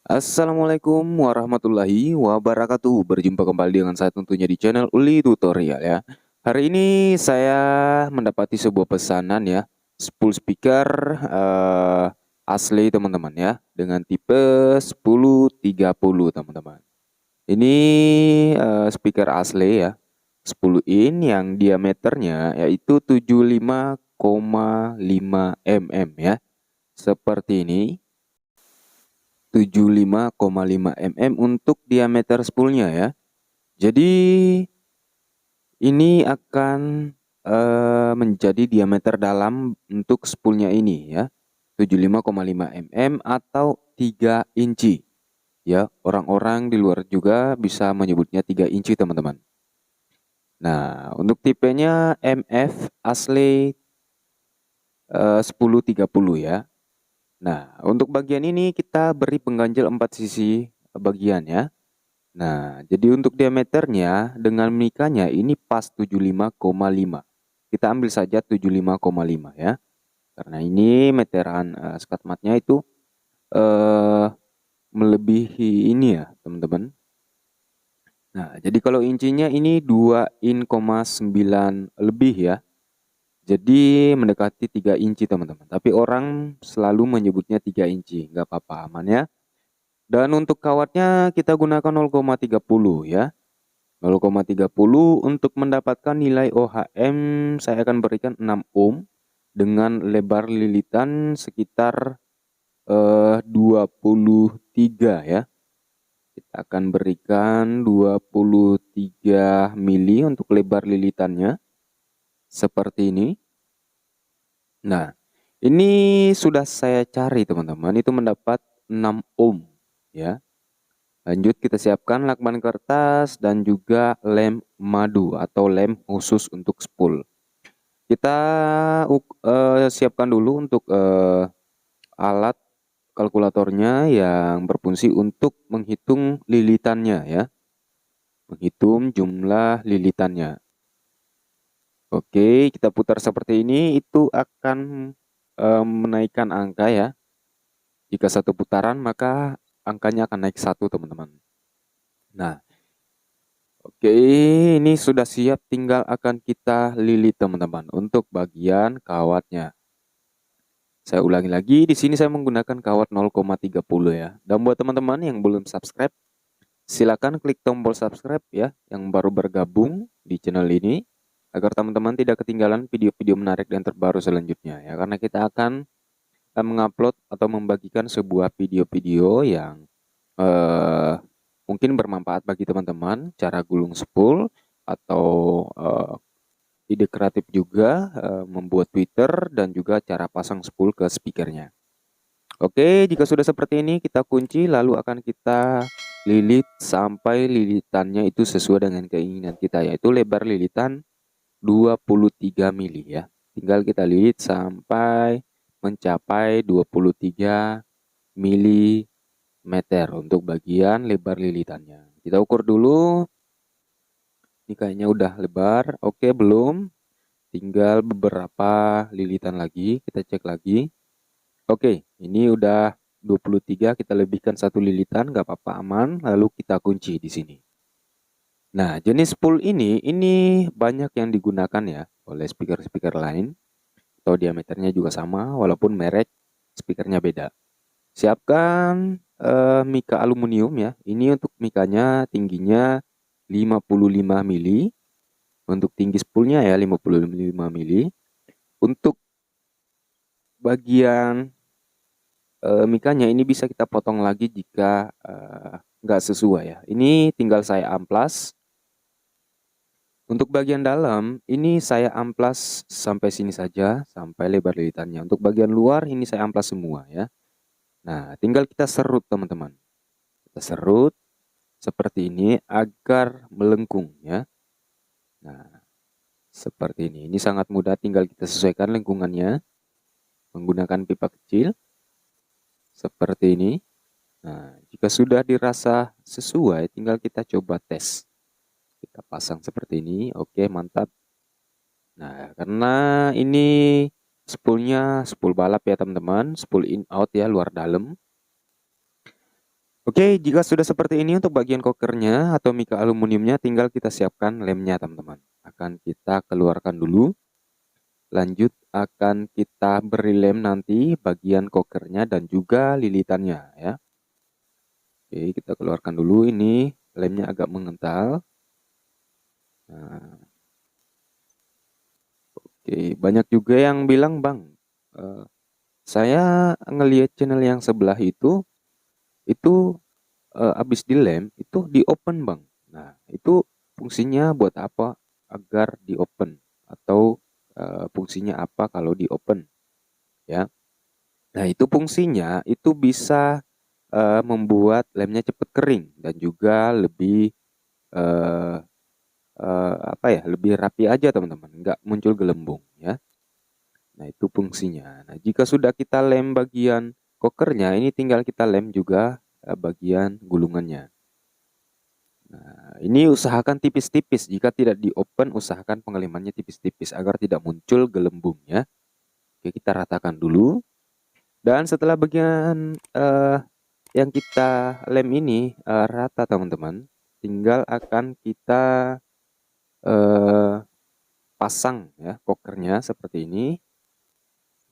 Assalamualaikum warahmatullahi wabarakatuh. Berjumpa kembali dengan saya tentunya di channel Uli Tutorial ya. Hari ini saya mendapati sebuah pesanan ya, spool speaker asli teman-teman ya, dengan tipe 1030 teman-teman. Ini speaker asli ya, 10 in yang diameternya yaitu 75,5 mm ya. Seperti ini. 75,5 mm untuk diameter spoolnya ya. Jadi ini akan menjadi diameter dalam untuk spoolnya ini ya. 75,5 mm atau 3 inci. Ya, orang-orang di luar juga bisa menyebutnya 3 inci teman-teman. Nah, untuk tipenya MF asli 1030 ya. Nah, untuk bagian ini kita beri pengganjal 4 sisi bagian ya. Nah, jadi untuk diameternya dengan mikanya ini pas 75,5. Kita ambil saja 75,5 ya. Karena ini meteran skat matnya itu eh, melebihi ini ya, teman-teman. Nah, jadi kalau incinya ini 2,9 lebih ya. Jadi mendekati 3 inci, teman-teman. Tapi orang selalu menyebutnya 3 inci, nggak apa-apa, aman ya. Dan untuk kawatnya kita gunakan 0,30 ya. 0,30 untuk mendapatkan nilai OHM saya akan berikan 6 ohm dengan lebar lilitan sekitar 23 ya. Kita akan berikan 23 mili untuk lebar lilitannya seperti ini. Nah, ini sudah saya cari teman-teman, itu mendapat 6 ohm ya. Lanjut kita siapkan lakban kertas dan juga lem madu atau lem khusus untuk spool. Kita siapkan dulu untuk alat kalkulatornya yang berfungsi untuk menghitung lilitannya ya. Menghitung jumlah lilitannya. Oke, kita putar seperti ini, itu akan menaikkan angka ya. Jika satu putaran maka angkanya akan naik satu teman-teman. Nah, oke, ini sudah siap, tinggal akan kita lilit teman-teman untuk bagian kawatnya. Saya ulangi lagi, di sini saya menggunakan kawat 0,30 ya. Dan buat teman-teman yang belum subscribe, silakan klik tombol subscribe ya yang baru bergabung di channel ini agar teman-teman tidak ketinggalan video-video menarik dan terbaru selanjutnya ya. Karena kita akan mengupload atau membagikan sebuah video-video yang eh, mungkin bermanfaat bagi teman-teman, cara gulung spool atau ide kreatif juga membuat Twitter dan juga cara pasang spool ke speakernya. Oke, jika sudah seperti ini kita kunci lalu akan kita lilit sampai lilitannya itu sesuai dengan keinginan kita, yaitu lebar lilitan 23 mili ya. Tinggal kita lilit sampai mencapai 23 milimeter untuk bagian lebar lilitannya. Kita ukur dulu. Ini kayaknya udah lebar. Oke, belum. Tinggal beberapa lilitan lagi. Kita cek lagi. Oke, ini udah 23. Kita lebihkan satu lilitan. Nggak apa-apa, aman. Lalu kita kunci di sini. Nah, jenis spool ini banyak yang digunakan ya oleh speaker-speaker lain. Atau diameternya juga sama, walaupun merek speakernya beda. Siapkan mika aluminium ya. Ini untuk mikanya tingginya 55 mili. Untuk tinggi spoolnya ya 55 mili. Untuk bagian mikanya ini bisa kita potong lagi jika nggak sesuai ya. Ini tinggal saya amplas. Untuk bagian dalam ini saya amplas sampai sini saja, sampai lebar lilitannya. Untuk bagian luar ini saya amplas semua ya. Nah, tinggal kita serut teman-teman. Kita serut seperti ini agar melengkung ya. Nah, seperti ini. Ini sangat mudah, tinggal kita sesuaikan lengkungannya menggunakan pipa kecil seperti ini. Nah, jika sudah dirasa sesuai, tinggal kita coba tes. Kita pasang seperti ini. Oke, mantap. Nah, karena ini spoolnya spool balap ya teman-teman, spool in out ya, luar dalam. Oke, jika sudah seperti ini untuk bagian kokernya atau mika aluminiumnya, tinggal kita siapkan lemnya teman-teman. Akan kita keluarkan dulu. Lanjut akan kita beri lem nanti bagian kokernya dan juga lilitannya ya. Oke, kita keluarkan dulu, ini lemnya agak mengental. Nah, oke, banyak juga yang bilang, "Bang, eh, saya ngelihat channel yang sebelah itu habis dilem itu di open bang." Nah, itu fungsinya buat apa agar di open, atau fungsinya apa kalau di open ya. Nah, itu fungsinya itu bisa membuat lemnya cepat kering dan juga lebih eh, apa ya, lebih rapi aja teman-teman, nggak muncul gelembung ya. Nah, itu fungsinya. Nah, jika sudah kita lem bagian kokernya, ini tinggal kita lem juga bagian gulungannya. Nah, ini usahakan tipis-tipis. Jika tidak di open, usahakan pengelemannya tipis-tipis agar tidak muncul gelembung ya. Oke, kita ratakan dulu. Dan setelah bagian yang kita lem ini rata teman-teman, tinggal akan kita eh, pasang ya kokernya seperti ini.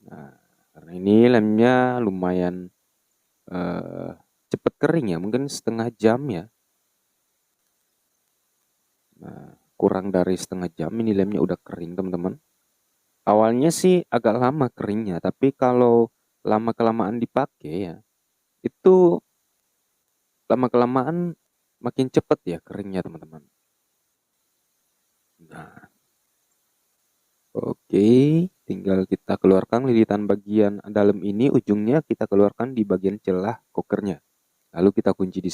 Nah, karena ini lemnya lumayan cepat kering ya, mungkin setengah jam ya. Nah, kurang dari setengah jam ini lemnya udah kering teman-teman. Awalnya sih agak lama keringnya, tapi kalau lama-kelamaan dipakai ya, itu lama-kelamaan makin cepat ya keringnya teman-teman. Nah, oke, tinggal kita keluarkan lilitan bagian dalam ini, ujungnya kita keluarkan di bagian celah kokernya. Lalu kita kunci di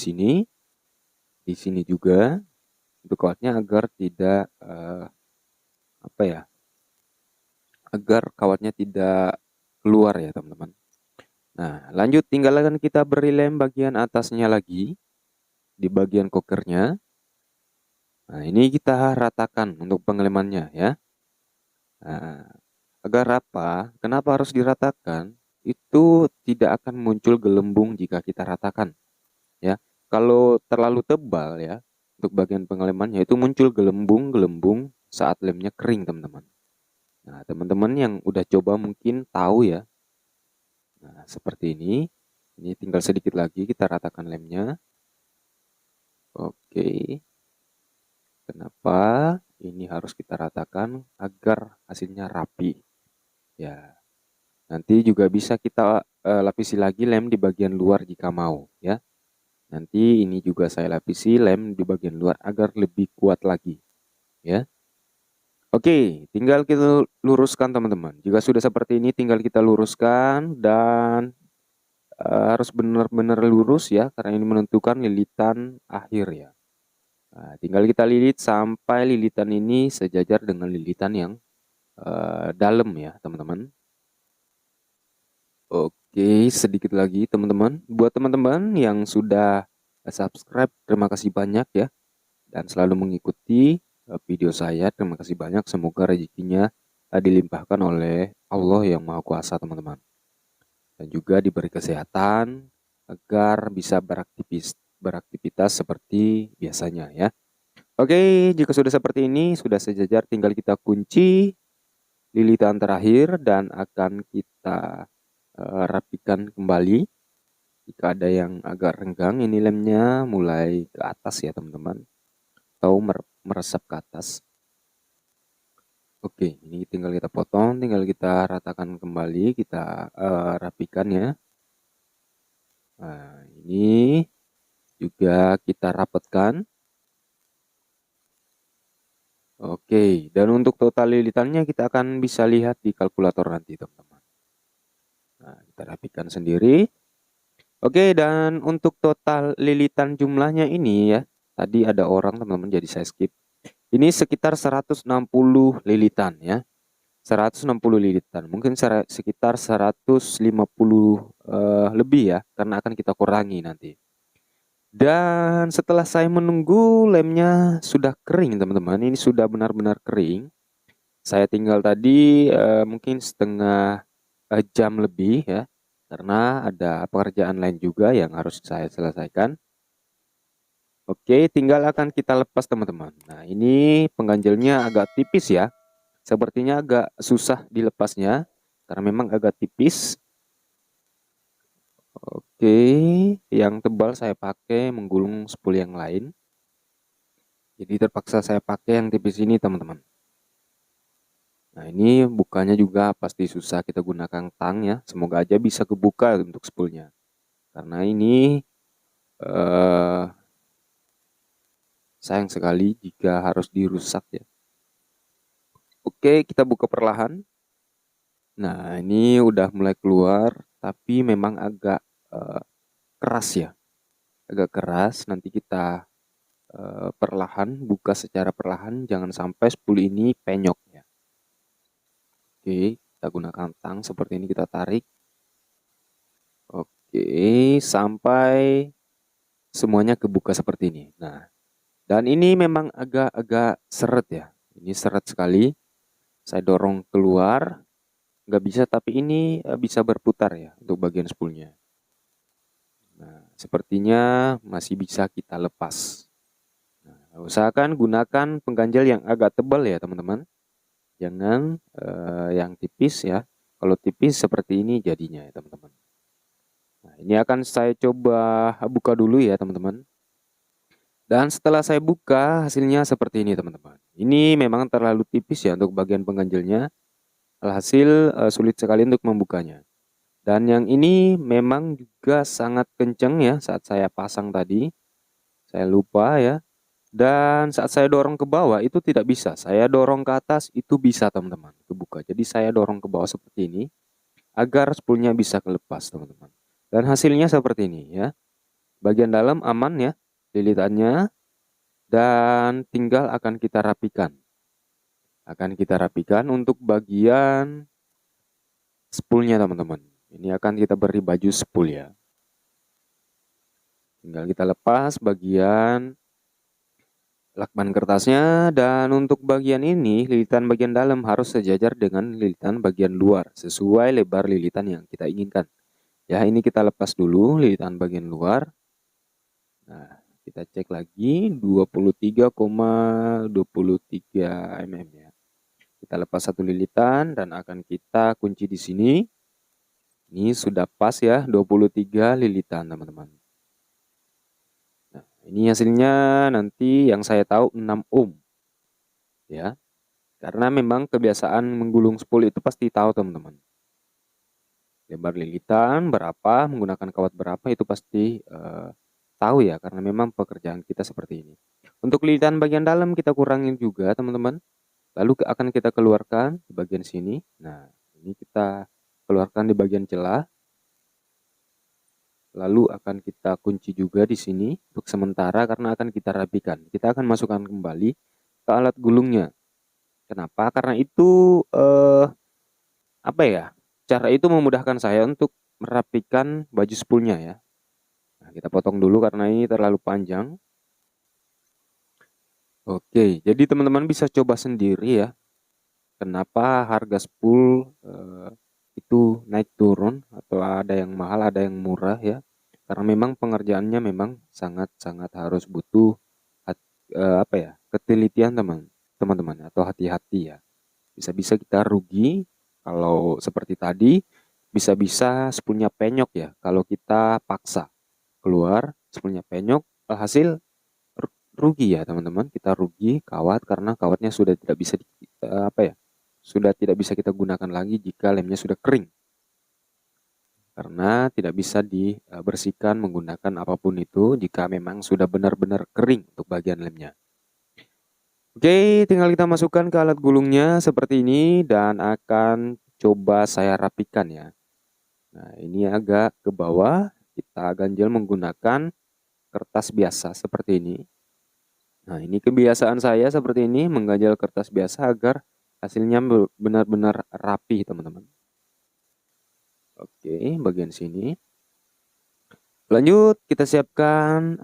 sini juga untuk kawatnya agar tidak apa ya, agar kawatnya tidak keluar ya teman-teman. Nah, lanjut tinggal akan kita beri lem bagian atasnya lagi di bagian kokernya. Nah, ini kita ratakan untuk pengelemannya ya. Nah, agar apa? Kenapa harus diratakan? Itu tidak akan muncul gelembung jika kita ratakan ya. Kalau terlalu tebal ya, untuk bagian pengelemannya itu muncul gelembung-gelembung saat lemnya kering teman-teman. Nah, teman-teman yang udah coba mungkin tahu ya. Nah, seperti ini. Ini tinggal sedikit lagi kita ratakan lemnya. Oke. Kenapa ini harus kita ratakan? Agar hasilnya rapi. Ya, nanti juga bisa kita lapisi lagi lem di bagian luar jika mau ya. Nanti ini juga saya lapisi lem di bagian luar agar lebih kuat lagi ya. Oke, tinggal kita luruskan teman-teman. Jika sudah seperti ini tinggal kita luruskan dan harus benar-benar lurus ya, karena ini menentukan lilitan akhir ya. Nah, tinggal kita lilit sampai lilitan ini sejajar dengan lilitan yang dalam ya teman-teman. Oke, sedikit lagi teman-teman. Buat teman-teman yang sudah subscribe, terima kasih banyak ya. Dan selalu mengikuti video saya, terima kasih banyak. Semoga rezekinya dilimpahkan oleh Allah yang Maha Kuasa teman-teman. Dan juga diberi kesehatan agar bisa beraktivitas seperti biasanya ya. Oke, jika sudah seperti ini, sudah sejajar, tinggal kita kunci lilitan terakhir dan akan kita rapikan kembali. Jika ada yang agak renggang, ini lemnya mulai ke atas ya teman-teman, atau meresap ke atas. Oke, ini tinggal kita potong, tinggal kita ratakan kembali, kita rapikan ya. Nah, ini juga kita rapatkan. Oke, dan untuk total lilitannya kita akan bisa lihat di kalkulator nanti teman-teman. Nah, kita rapikan sendiri. Oke, dan untuk total lilitan jumlahnya ini ya, tadi ada orang teman-teman jadi saya skip. Ini sekitar 160 lilitan ya. 160 lilitan. Mungkin sekitar 150 lebih ya, karena akan kita kurangi nanti. Dan setelah saya menunggu lemnya sudah kering teman-teman, ini sudah benar-benar kering. Saya tinggal tadi mungkin setengah jam lebih ya. karena ada pekerjaan lain juga yang harus saya selesaikan. Oke, tinggal akan kita lepas teman-teman. Nah, ini pengganjalnya agak tipis ya. Sepertinya agak susah dilepasnya karena memang agak tipis. Oke, yang tebal saya pakai menggulung spool yang lain. Jadi terpaksa saya pakai yang tipis ini teman-teman. Nah, ini bukanya juga pasti susah, kita gunakan tang ya. Semoga aja bisa kebuka untuk spoolnya. Karena ini eh, sayang sekali jika harus dirusak ya. Oke, kita buka perlahan. Nah, ini udah mulai keluar, tapi memang agak keras ya. Agak keras, nanti kita perlahan, buka secara perlahan, jangan sampai spool ini penyok ya. Oke, kita gunakan tang seperti ini, kita tarik. Oke, sampai semuanya kebuka seperti ini. Nah, dan ini memang agak-agak seret ya. Ini seret sekali. Saya dorong keluar, nggak bisa, tapi ini bisa berputar ya untuk bagian spoolnya. Nah, sepertinya masih bisa kita lepas. Nah, usahakan gunakan pengganjal yang agak tebal ya teman-teman. Jangan yang tipis ya. Kalau tipis seperti ini jadinya ya teman-teman. Nah, ini akan saya coba buka dulu ya teman-teman. Dan setelah saya buka hasilnya seperti ini teman-teman. Ini memang terlalu tipis ya untuk bagian pengganjalnya. Alhasil sulit sekali untuk membukanya. Dan yang ini memang juga sangat kencang ya saat saya pasang tadi. Saya lupa ya. Dan saat saya dorong ke bawah itu tidak bisa. Saya dorong ke atas itu bisa teman-teman kebuka. Jadi saya dorong ke bawah seperti ini agar spoolnya bisa kelepas teman-teman. Dan hasilnya seperti ini ya. Bagian dalam aman ya lilitannya, dan tinggal akan kita rapikan. Akan kita rapikan untuk bagian spoolnya teman-teman. Ini akan kita beri baju spool ya. Tinggal kita lepas bagian lakban kertasnya, dan untuk bagian ini lilitan bagian dalam harus sejajar dengan lilitan bagian luar sesuai lebar lilitan yang kita inginkan. Ya, ini kita lepas dulu lilitan bagian luar. Nah, kita cek lagi 23,23 mm ya. Kita lepas satu lilitan dan akan kita kunci di sini. Ini sudah pas ya 23 lilitan teman-teman. Nah, ini hasilnya nanti yang saya tahu 6 ohm. Ya. Karena memang kebiasaan menggulung spool itu pasti tahu teman-teman. Lebar lilitan berapa, menggunakan kawat berapa itu pasti tahu ya, karena memang pekerjaan kita seperti ini. Untuk lilitan bagian dalam kita kurangin juga teman-teman. Lalu akan kita keluarkan di bagian sini. Nah, ini kita keluarkan di bagian celah. Lalu akan kita kunci juga di sini untuk sementara karena akan kita rapikan. Kita akan masukkan kembali ke alat gulungnya. Kenapa? Karena itu apa ya? Cara itu memudahkan saya untuk merapikan baju spoolnya ya. Nah, kita potong dulu karena ini terlalu panjang. Oke, jadi teman-teman bisa coba sendiri ya. Kenapa harga spool itu naik turun, atau ada yang mahal, ada yang murah ya. Karena memang pengerjaannya memang sangat-sangat harus butuh apa ya? Ketelitian teman-teman atau hati-hati ya. Bisa-bisa kita rugi kalau seperti tadi, bisa-bisa spoolnya penyok ya kalau kita paksa keluar, spoolnya penyok, hasil rugi ya teman-teman. Kita rugi kawat karena kawatnya sudah tidak bisa apa ya, sudah tidak bisa kita gunakan lagi jika lemnya sudah kering, karena tidak bisa dibersihkan menggunakan apapun itu jika memang sudah benar-benar kering untuk bagian lemnya. Oke, tinggal kita masukkan ke alat gulungnya seperti ini dan akan coba saya rapikan ya. Nah, ini agak ke bawah, kita ganjel menggunakan kertas biasa seperti ini. Nah, ini kebiasaan saya seperti ini, mengganjal kertas biasa agar hasilnya benar-benar rapi teman-teman. Oke, bagian sini. Lanjut, kita siapkan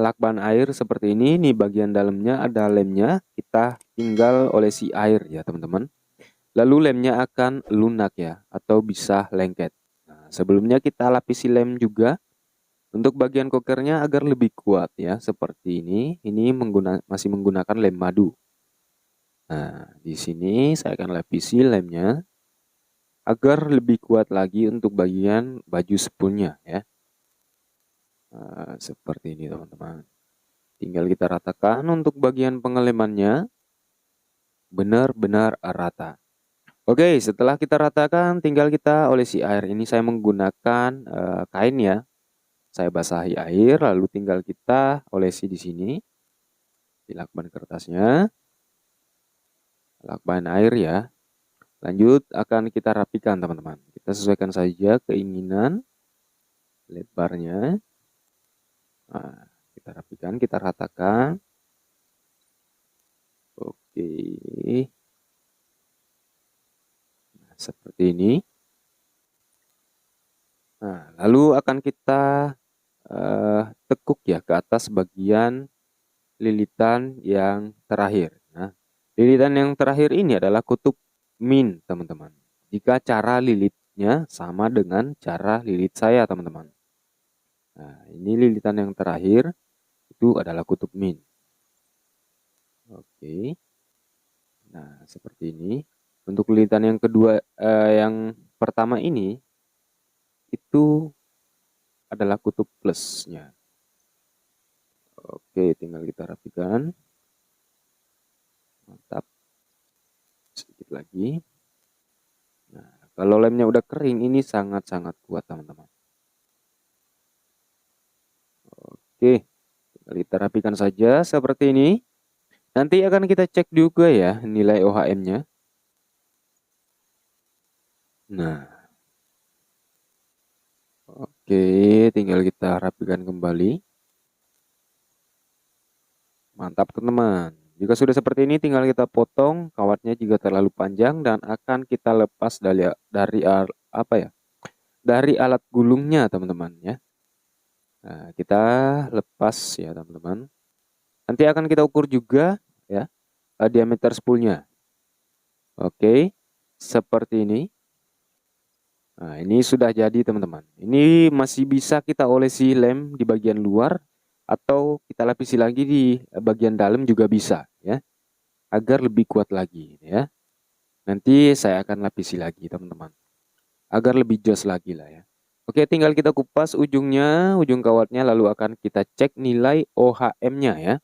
lakban air seperti ini. Nih bagian dalamnya ada lemnya, kita tinggal olesi air ya teman-teman. Lalu lemnya akan lunak ya, atau bisa lengket. Nah, sebelumnya kita lapisi lem juga untuk bagian kokernya agar lebih kuat ya, seperti ini. Ini masih menggunakan lem madu. Nah, di sini saya akan lapisi lemnya agar lebih kuat lagi untuk bagian baju spoolnya ya. Nah, seperti ini teman-teman. Tinggal kita ratakan untuk bagian pengelemannya benar-benar rata. Oke, setelah kita ratakan tinggal kita olesi air. Ini saya menggunakan kain ya. Saya basahi air lalu tinggal kita olesi di sini di lakban kertasnya. Lakban air ya. Lanjut akan kita rapikan teman-teman. Kita sesuaikan saja keinginan lebarnya. Nah, kita rapikan, kita ratakan. Oke. Nah, seperti ini. Nah, lalu akan kita tekuk ya ke atas bagian lilitan yang terakhir. Nah, lilitan yang terakhir ini adalah kutub min, teman-teman. Jika cara lilitnya sama dengan cara lilit saya, teman-teman. Nah, ini lilitan yang terakhir itu adalah kutub min. Oke. Nah, seperti ini. Untuk lilitan yang kedua, yang pertama ini itu adalah kutub plusnya. Oke, tinggal kita rapikan. Mantap. Sedikit lagi. Nah, kalau lemnya udah kering, ini sangat-sangat kuat, teman-teman. Oke, tinggal kita rapikan saja seperti ini. Nanti akan kita cek juga ya nilai OHM-nya. Nah, oke, tinggal kita rapikan kembali. Mantap teman-teman. Jika sudah seperti ini tinggal kita potong kawatnya jika terlalu panjang dan akan kita lepas dari apa ya? Dari alat gulungnya teman-teman ya. Nah, kita lepas ya teman-teman. Nanti akan kita ukur juga ya diameter spoolnya. Oke, seperti ini. Nah, ini sudah jadi teman-teman. Ini masih bisa kita olesi lem di bagian luar atau kita lapisi lagi di bagian dalam juga bisa ya. Agar lebih kuat lagi ya. Nanti saya akan lapisi lagi teman-teman. Agar lebih jos lagi lah ya. Oke, tinggal kita kupas ujungnya, ujung kawatnya lalu akan kita cek nilai OHM-nya ya.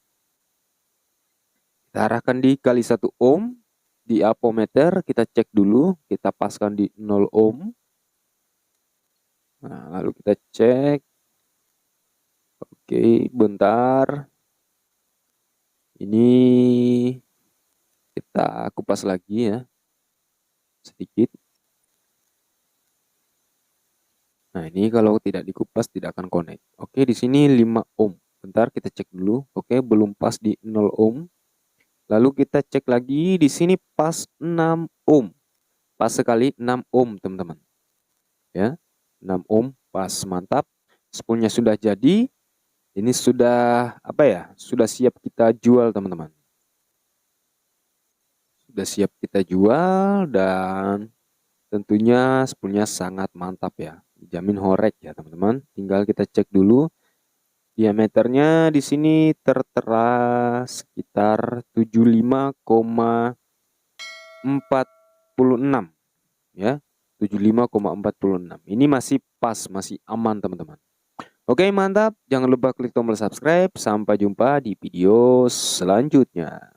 Kita arahkan di kali 1 ohm di ampometer, kita cek dulu, kita paskan di 0 ohm. Nah, lalu kita cek. Oke, bentar. Ini kita kupas lagi ya. Sedikit. Nah, ini kalau tidak dikupas tidak akan connect. Oke, di sini 5 ohm. Bentar kita cek dulu. Oke, belum pas di 0 ohm. Lalu kita cek lagi di sini pas 6 ohm. Pas sekali 6 ohm, teman-teman. Ya. 6 ohm pas, mantap. Spoolnya sudah jadi. Ini sudah apa ya? Sudah siap kita jual, teman-teman. Sudah siap kita jual dan tentunya spoolnya sangat mantap ya. Dijamin horek ya, teman-teman. Tinggal kita cek dulu. Diameternya di sini tertera sekitar 75,46 ya. 75,46. Ini masih pas, masih aman teman-teman. Oke, mantap. Jangan lupa klik tombol subscribe. Sampai jumpa di video selanjutnya.